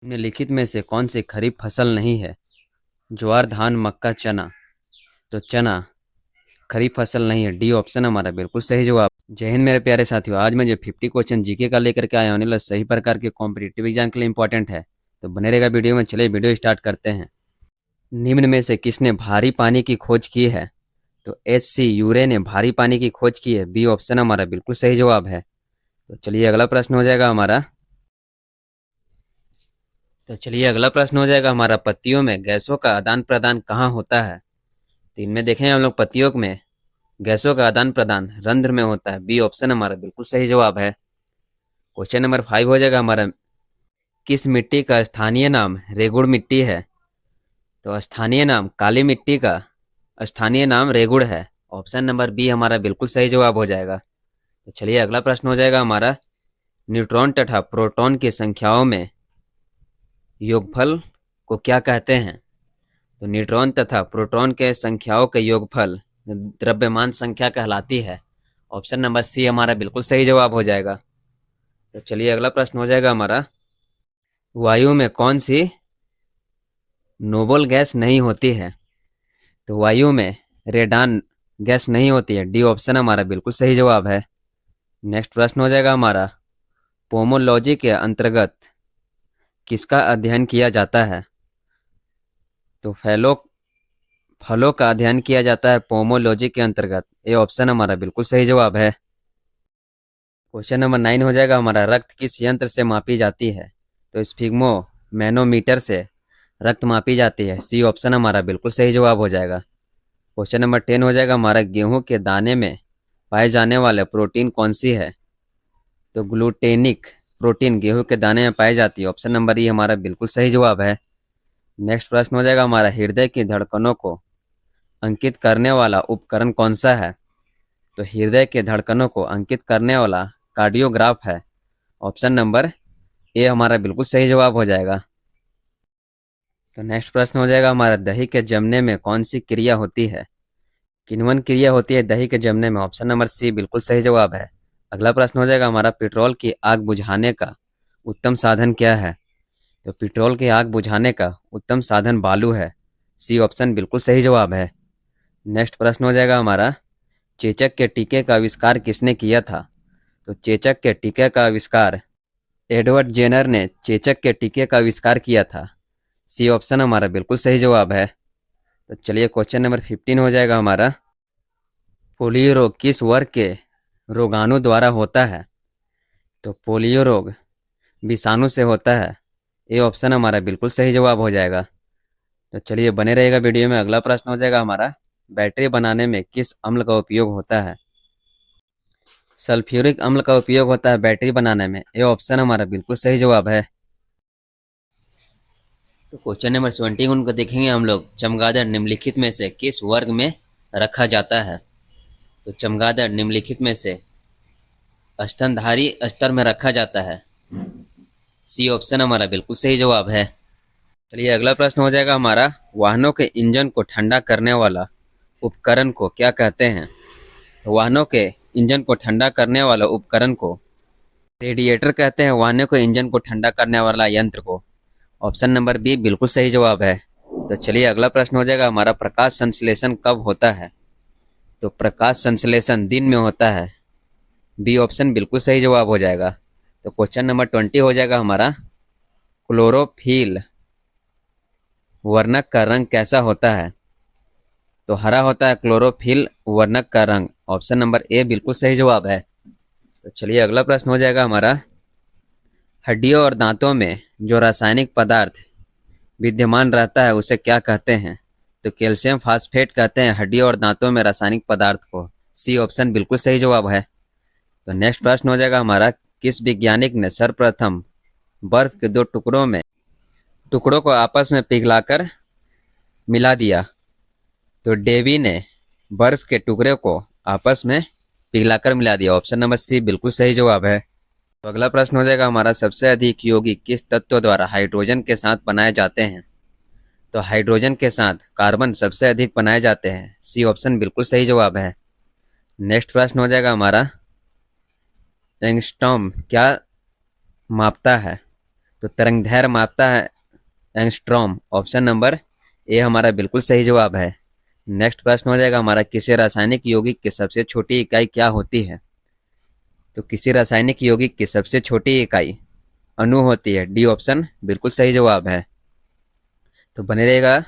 निम्नलिखित में से कौन सी खरीफ फसल नहीं है? ज्वार, धान, मक्का, चना। तो चना खरीफ फसल नहीं है, डी ऑप्शन हमारा बिल्कुल सही जवाब। जय हिंद मेरे प्यारे साथियों, आज मैं जो 50 क्वेश्चन जीके का लेकर के आया हूँ सही प्रकार के कॉम्पिटिटिव एग्जाम के लिए इंपॉर्टेंट है, तो बने रहेगा वीडियो में। चलिए वीडियो स्टार्ट करते हैं। निम्न में से किसने भारी पानी की खोज की है? तो एच.सी. यूरे ने भारी पानी की खोज की है, बी ऑप्शन हमारा बिल्कुल सही जवाब है। तो चलिए अगला प्रश्न हो जाएगा हमारा। पत्तियों में गैसों का आदान प्रदान कहाँ होता है? तो इनमें देखें हम लोग, पत्तियों में गैसों का आदान प्रदान रंध्र में होता है, बी ऑप्शन हमारा बिल्कुल सही जवाब है। क्वेश्चन नंबर 5 हो जाएगा हमारा। किस मिट्टी का स्थानीय नाम रेगुड़ मिट्टी है? तो स्थानीय नाम काली मिट्टी का स्थानीय नाम रेगुड़ है, ऑप्शन नंबर बी हमारा बिल्कुल सही जवाब हो जाएगा। तो चलिए अगला प्रश्न हो जाएगा हमारा। न्यूट्रॉन तथा प्रोटॉन की संख्याओं में योगफल को क्या कहते हैं? तो न्यूट्रॉन तथा प्रोटॉन के संख्याओं के योगफल द्रव्यमान संख्या कहलाती है, ऑप्शन नंबर सी हमारा बिल्कुल सही जवाब हो जाएगा। तो चलिए अगला प्रश्न हो जाएगा हमारा। वायु में कौन सी नोबल गैस नहीं होती है? तो वायु में रेडान गैस नहीं होती है, डी ऑप्शन हमारा बिल्कुल सही जवाब है। नेक्स्ट प्रश्न हो जाएगा हमारा। पोमोलॉजी के अंतर्गत किसका अध्ययन किया जाता है? तो फलों का अध्ययन किया जाता है पोमोलॉजी के अंतर्गत, ये ऑप्शन हमारा बिल्कुल सही जवाब है। क्वेश्चन नंबर 9 हो जाएगा हमारा। रक्त किस यंत्र से मापी जाती है? तो स्फिग्मो मैनोमीटर से रक्त मापी जाती है, सी ऑप्शन हमारा बिल्कुल सही जवाब हो जाएगा। क्वेश्चन नंबर 10 हो जाएगा हमारा। गेहूं के दाने में पाए जाने वाले प्रोटीन कौन सी है? तो ग्लूटेनिक प्रोटीन गेहूं के दाने में पाई जाती है, ऑप्शन नंबर ई हमारा बिल्कुल सही जवाब है। नेक्स्ट प्रश्न हो जाएगा हमारा। हृदय की धड़कनों को अंकित करने वाला उपकरण कौन सा है? तो हृदय के धड़कनों को अंकित करने वाला कार्डियोग्राफ है, ऑप्शन नंबर ए हमारा बिल्कुल सही जवाब हो जाएगा। तो नेक्स्ट प्रश्न हो जाएगा हमारा। दही के जमने में कौन सी क्रिया होती है? किण्वन क्रिया होती है दही के जमने में, ऑप्शन नंबर सी बिल्कुल सही जवाब है। अगला प्रश्न हो जाएगा हमारा। पेट्रोल की आग बुझाने का उत्तम साधन क्या है? तो पेट्रोल की आग बुझाने का उत्तम साधन बालू है, सी ऑप्शन बिल्कुल सही जवाब है। नेक्स्ट प्रश्न हो जाएगा हमारा। चेचक के टीके का आविष्कार किसने किया था? तो चेचक के टीके का आविष्कार एडवर्ड जेनर ने चेचक के टीके का आविष्कार किया था, सी ऑप्शन हमारा बिल्कुल सही जवाब है। तो चलिए क्वेश्चन नंबर 15 हो जाएगा हमारा। पोलियो रोग किस वर्ग के रोगाणु द्वारा होता है? तो पोलियो रोग विषाणु से होता है, ये ऑप्शन हमारा बिल्कुल सही जवाब हो जाएगा। तो चलिए बने रहेगा वीडियो में। अगला प्रश्न हो जाएगा हमारा। बैटरी बनाने में किस अम्ल का उपयोग होता है? सल्फ्यूरिक अम्ल का उपयोग होता है बैटरी बनाने में, ये ऑप्शन हमारा बिल्कुल सही जवाब है। तो क्वेश्चन नंबर 21 को देखेंगे हम लोग। चमगादड़ निम्नलिखित में से किस वर्ग में रखा जाता है? तो चमगादड़ निम्नलिखित में से स्तनधारी स्तर में रखा जाता है, सी ऑप्शन हमारा बिल्कुल सही जवाब है। चलिए अगला प्रश्न हो जाएगा हमारा। वाहनों के इंजन को ठंडा करने वाला उपकरण को क्या कहते हैं? तो वाहनों के इंजन को ठंडा करने वाला उपकरण को रेडिएटर कहते हैं, वाहनों के इंजन को ठंडा करने वाला यंत्र को, ऑप्शन नंबर बी बिल्कुल सही जवाब है। तो चलिए अगला प्रश्न हो जाएगा हमारा। प्रकाश संश्लेषण कब होता है? तो प्रकाश संश्लेषण दिन में होता है, बी ऑप्शन बिल्कुल सही जवाब हो जाएगा। तो क्वेश्चन नंबर 20 हो जाएगा हमारा। क्लोरोफिल वर्णक का रंग कैसा होता है? तो हरा होता है क्लोरोफिल वर्णक का रंग, ऑप्शन नंबर ए बिल्कुल सही जवाब है। तो चलिए अगला प्रश्न हो जाएगा हमारा। हड्डियों और दांतों में जो रासायनिक पदार्थ विद्यमान रहता है उसे क्या कहते हैं? तो कैल्शियम फास्फेट कहते हैं हड्डियों और दांतों में रासायनिक पदार्थ को, सी ऑप्शन बिल्कुल सही जवाब है। तो नेक्स्ट प्रश्न हो जाएगा हमारा। किस वैज्ञानिक ने सर्वप्रथम बर्फ के दो टुकड़ों को आपस में पिघलाकर मिला दिया? तो डेवी ने बर्फ के टुकड़े को आपस में पिघलाकर मिला दिया, ऑप्शन नंबर सी बिल्कुल सही जवाब है। तो अगला प्रश्न हो जाएगा हमारा। सबसे अधिक यौगिक किस तत्व द्वारा हाइड्रोजन के साथ बनाए जाते हैं? तो हाइड्रोजन के साथ कार्बन सबसे अधिक बनाए जाते हैं, सी ऑप्शन बिल्कुल सही जवाब है। नेक्स्ट प्रश्न हो जाएगा हमारा। एंगस्ट्रॉम क्या मापता है? तो तरंगदैर्घ्य मापता है एंगस्ट्रॉम। ऑप्शन नंबर ए हमारा बिल्कुल सही जवाब है। नेक्स्ट प्रश्न हो जाएगा हमारा, किसी रासायनिक यौगिक की सबसे छोटी इकाई क्या होती है? तो किसी रासायनिक यौगिक की सबसे छोटी इकाई अणु होती है। डी ऑप्शन बिल्कुल सही जवाब है। तो बने रहेगा।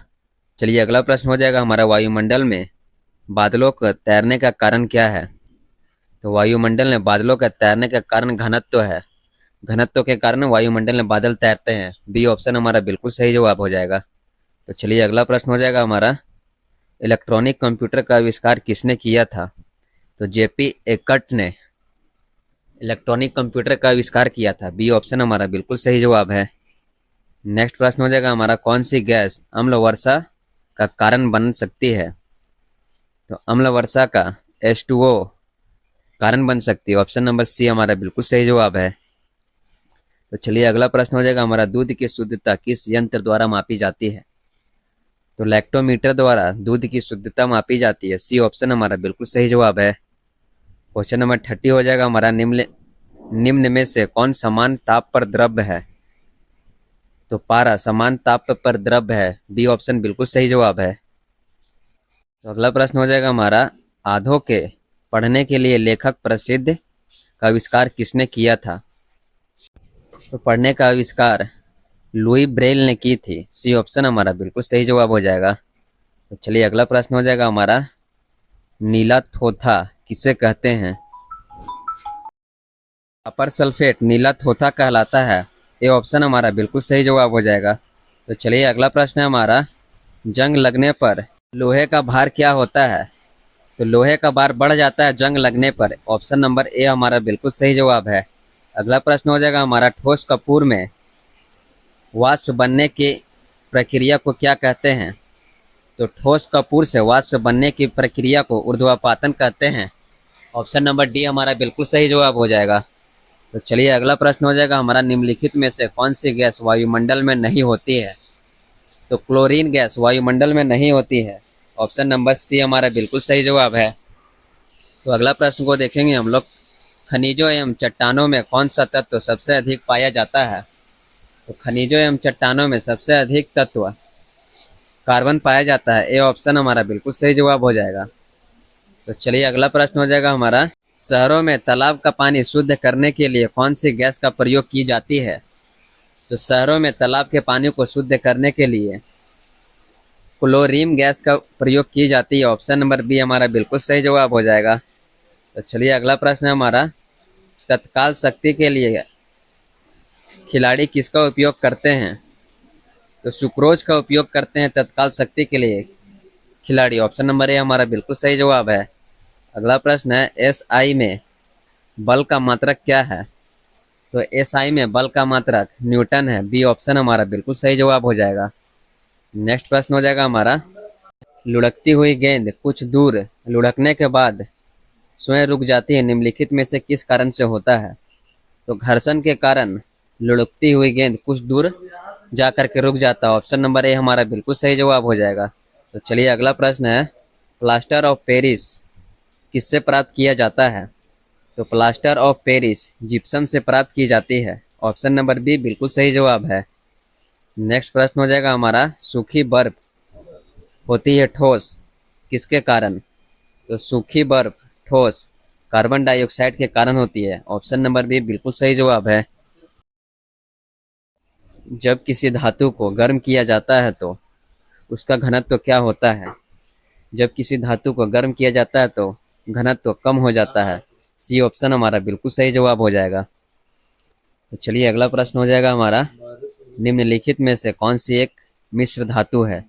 चलिए अगला प्रश्न हो जाएगा हमारा, वायुमंडल में बादलों का तैरने का कारण क्या है? तो वायुमंडल में बादलों का तैरने का कारण घनत्व है। घनत्व के कारण वायुमंडल में बादल तैरते हैं। बी ऑप्शन हमारा बिल्कुल सही जवाब हो जाएगा। तो चलिए अगला प्रश्न हो जाएगा हमारा, इलेक्ट्रॉनिक कंप्यूटर का आविष्कार किसने किया था? तो जेपी एकर्ट ने इलेक्ट्रॉनिक कंप्यूटर का आविष्कार किया था। बी ऑप्शन हमारा बिल्कुल सही जवाब है। नेक्स्ट प्रश्न हो जाएगा हमारा, कौन सी गैस अम्ल वर्षा का कारण बन सकती है? तो अम्ल वर्षा का H2O कारण बन सकती है। ऑप्शन नंबर सी हमारा बिल्कुल सही जवाब है। तो चलिए अगला प्रश्न हो जाएगा हमारा, दूध की शुद्धता किस यंत्र द्वारा मापी जाती है? तो लैक्टोमीटर द्वारा दूध की शुद्धता मापी जाती है। सी ऑप्शन हमारा बिल्कुल सही जवाब है। क्वेश्चन नंबर 30 हो जाएगा हमारा, निम्न में से कौन समान ताप पर द्रव्य है? तो पारा समान ताप पर द्रव्य है। बी ऑप्शन बिल्कुल सही जवाब है। तो अगला प्रश्न हो जाएगा हमारा, आधो के पढ़ने के लिए लेखक प्रसिद्ध का आविष्कार किसने किया था? तो पढ़ने का आविष्कार लुई ब्रेल ने की थी। सी ऑप्शन हमारा बिल्कुल सही जवाब हो जाएगा। तो चलिए अगला प्रश्न हो जाएगा हमारा, नीला थोथा किसे कहते हैं? कॉपर सल्फेट नीला थोथा कहलाता है। ये ऑप्शन हमारा बिल्कुल सही जवाब हो जाएगा। तो चलिए अगला प्रश्न है हमारा, जंग लगने पर लोहे का भार क्या होता है? तो लोहे का भार बढ़ जाता है जंग लगने पर। ऑप्शन नंबर ए हमारा बिल्कुल सही जवाब है। अगला प्रश्न हो जाएगा हमारा, ठोस कपूर में वाष्प बनने की प्रक्रिया को क्या कहते हैं? तो ठोस कपूर से वाष्प बनने की प्रक्रिया को ऊर्ध्वपातन कहते हैं। ऑप्शन नंबर डी हमारा बिल्कुल सही जवाब हो जाएगा। तो चलिए अगला प्रश्न हो जाएगा हमारा, निम्नलिखित में से कौन सी गैस वायुमंडल में नहीं होती है? तो क्लोरीन गैस वायुमंडल में नहीं होती है। ऑप्शन नंबर सी हमारा बिल्कुल सही जवाब है। तो अगला प्रश्न को देखेंगे हम लोग, खनिजों एवं चट्टानों में कौन सा तत्व सबसे अधिक पाया जाता है? तो खनिजों एवं चट्टानों में सबसे अधिक तत्व कार्बन पाया जाता है। ए ऑप्शन हमारा बिल्कुल सही जवाब हो जाएगा। तो चलिए अगला प्रश्न हो जाएगा हमारा, शहरों में तालाब का पानी शुद्ध करने के लिए कौन सी गैस का प्रयोग की जाती है? तो शहरों में तालाब के पानी को शुद्ध करने के लिए क्लोरीन गैस का प्रयोग की जाती है। ऑप्शन नंबर बी हमारा बिल्कुल सही जवाब हो जाएगा। तो चलिए अगला प्रश्न है हमारा, तत्काल शक्ति के लिए खिलाड़ी किसका उपयोग करते हैं? तो सुक्रोज का उपयोग करते हैं तत्काल शक्ति के लिए खिलाड़ी। ऑप्शन नंबर ए हमारा बिल्कुल सही जवाब है। अगला प्रश्न है, एस आई में बल का मात्रक क्या है? तो एस आई में बल का मात्रक न्यूटन है। बी ऑप्शन हमारा बिल्कुल सही जवाब हो जाएगा। नेक्स्ट प्रश्न हो जाएगा हमारा, लुढ़कती हुई गेंद कुछ दूर लुढ़कने के बाद स्वयं रुक जाती है, निम्नलिखित में से किस कारण से होता है? तो घर्षण के कारण लुढ़कती हुई गेंद कुछ दूर जा करके रुक जाता है। ऑप्शन नंबर ए हमारा बिल्कुल सही जवाब हो जाएगा। तो चलिए अगला प्रश्न है, प्लास्टर ऑफ पेरिस किससे प्राप्त किया जाता है? तो प्लास्टर ऑफ पेरिस जिप्सम से प्राप्त की जाती है। ऑप्शन नंबर बी बिल्कुल सही जवाब है। नेक्स्ट प्रश्न हो जाएगा हमारा, सूखी बर्फ होती है ठोस किसके कारण? तो सूखी बर्फ ठोस कार्बन डाइऑक्साइड के कारण होती है। ऑप्शन नंबर बी बिल्कुल सही जवाब है। जब किसी धातु को गर्म किया जाता है तो उसका घनत्व क्या होता है? जब किसी धातु को गर्म किया जाता है तो घनत्व कम हो जाता है। सी ऑप्शन हमारा बिल्कुल सही जवाब हो जाएगा। तो चलिए अगला प्रश्न हो जाएगा हमारा, निम्नलिखित में से कौन सी एक मिश्र धातु है?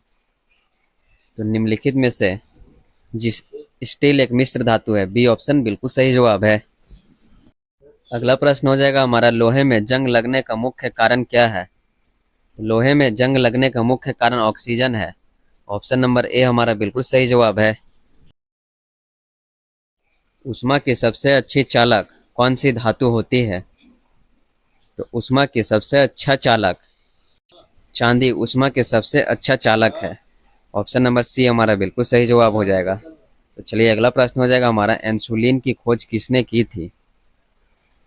तो निम्नलिखित में से जिस स्टील एक मिश्र धातु है। बी ऑप्शन बिल्कुल सही जवाब है। अगला प्रश्न हो जाएगा हमारा, लोहे में जंग लगने का मुख्य कारण क्या है? लोहे में जंग लगने का मुख्य कारण ऑक्सीजन है। ऑप्शन नंबर ए हमारा बिल्कुल सही जवाब है। ऊष्मा की सबसे अच्छी चालक कौन सी धातु होती है? तो ऊष्मा की सबसे अच्छा चालक चांदी ऊष्मा के सबसे अच्छा चालक है। ऑप्शन नंबर सी हमारा बिल्कुल सही जवाब हो जाएगा। तो चलिए अगला प्रश्न हो जाएगा हमारा, इंसुलिन की खोज किसने की थी?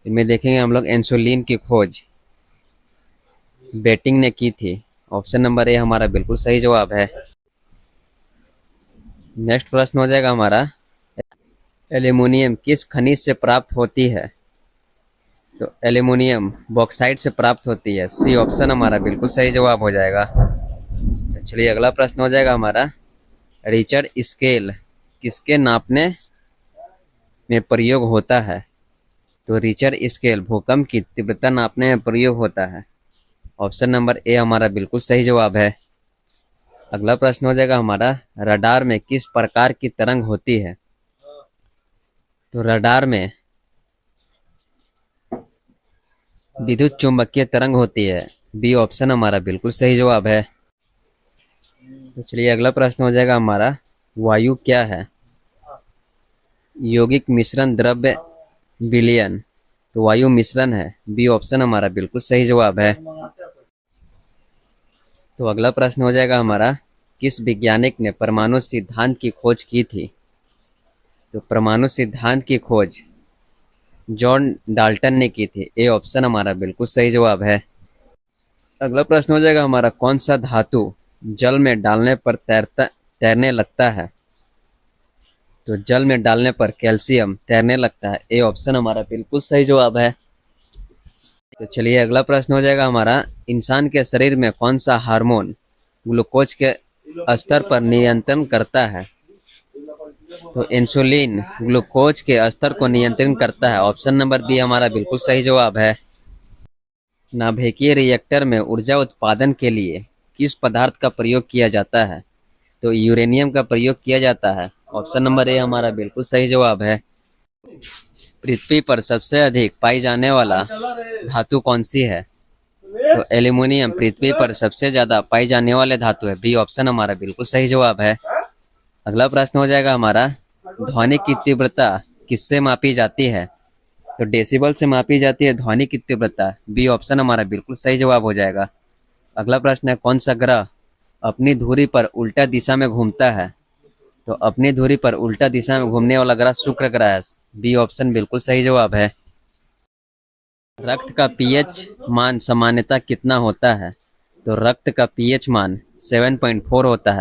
इनमें देखेंगे हम लोग इंसुलिन की खोज बेटिंग ने की थी। ऑप्शन नंबर ए हमारा बिल्कुल सही जवाब है। नेक्स्ट प्रश्न हो जाएगा हमारा, एल्यूमिनियम किस खनिज से प्राप्त होती है? तो एल्यूमिनियम बॉक्साइट से प्राप्त होती है। सी ऑप्शन हमारा बिल्कुल सही जवाब हो जाएगा। तो चलिए अगला प्रश्न हो जाएगा हमारा, रिचर्ड स्केल किसके नापने में प्रयोग होता है? तो रिचर्ड स्केल भूकंप की तीव्रता नापने में प्रयोग होता है। ऑप्शन नंबर ए हमारा बिल्कुल सही जवाब है। अगला प्रश्न हो जाएगा हमारा, रडार में किस प्रकार की तरंग होती है? तो रडार में विद्युत चुंबकीय तरंग होती है। बी ऑप्शन हमारा बिल्कुल सही जवाब है। तो चलिए अगला प्रश्न हो जाएगा हमारा, वायु क्या है? यौगिक मिश्रण द्रव्य विलयन। तो वायु मिश्रण है। बी ऑप्शन हमारा बिल्कुल सही जवाब है। तो अगला प्रश्न हो जाएगा हमारा, किस वैज्ञानिक ने परमाणु सिद्धांत की खोज की थी? तो परमाणु सिद्धांत की खोज जॉन डाल्टन ने की थी। ए ऑप्शन हमारा बिल्कुल सही जवाब है। अगला प्रश्न हो जाएगा हमारा, कौन सा धातु जल में डालने पर तैरने लगता है? तो जल में डालने पर कैल्शियम तैरने लगता है। ए ऑप्शन हमारा बिल्कुल सही जवाब है। तो चलिए अगला प्रश्न हो जाएगा हमारा, इंसान के शरीर में कौन सा हार्मोन ग्लूकोज के स्तर पर नियंत्रण करता है? तो इंसुलिन ग्लूकोज के स्तर को नियंत्रित करता है। ऑप्शन नंबर बी हमारा बिल्कुल सही जवाब है। नाभिकीय रिएक्टर में ऊर्जा उत्पादन के लिए किस पदार्थ का प्रयोग किया जाता है? तो यूरेनियम का प्रयोग किया जाता है। ऑप्शन नंबर ए हमारा बिल्कुल सही जवाब है। पृथ्वी पर सबसे अधिक पाई जाने वाला धातु कौन सी है? तो एल्यूमिनियम पृथ्वी पर सबसे ज्यादा पाई जाने वाले धातु है। बी ऑप्शन हमारा बिल्कुल सही जवाब है। अगला प्रश्न हो जाएगा हमारा, ध्वनि की तीव्रता किससे मापी जाती है? तो डेसिबल से मापी जाती है ध्वनि की तीव्रता। बी ऑप्शन हमारा बिल्कुल सही जवाब हो जाएगा। अगला प्रश्न है, कौन सा ग्रह अपनी धुरी पर उल्टा दिशा में घूमता है? तो अपनी धुरी पर उल्टा दिशा में घूमने वाला ग्रह शुक्र ग्रह है। बी ऑप्शन बिल्कुल सही जवाब है। रक्त का पीएच मान सामान्यतः कितना होता है? तो रक्त का पीएच मान 7.4 होता है।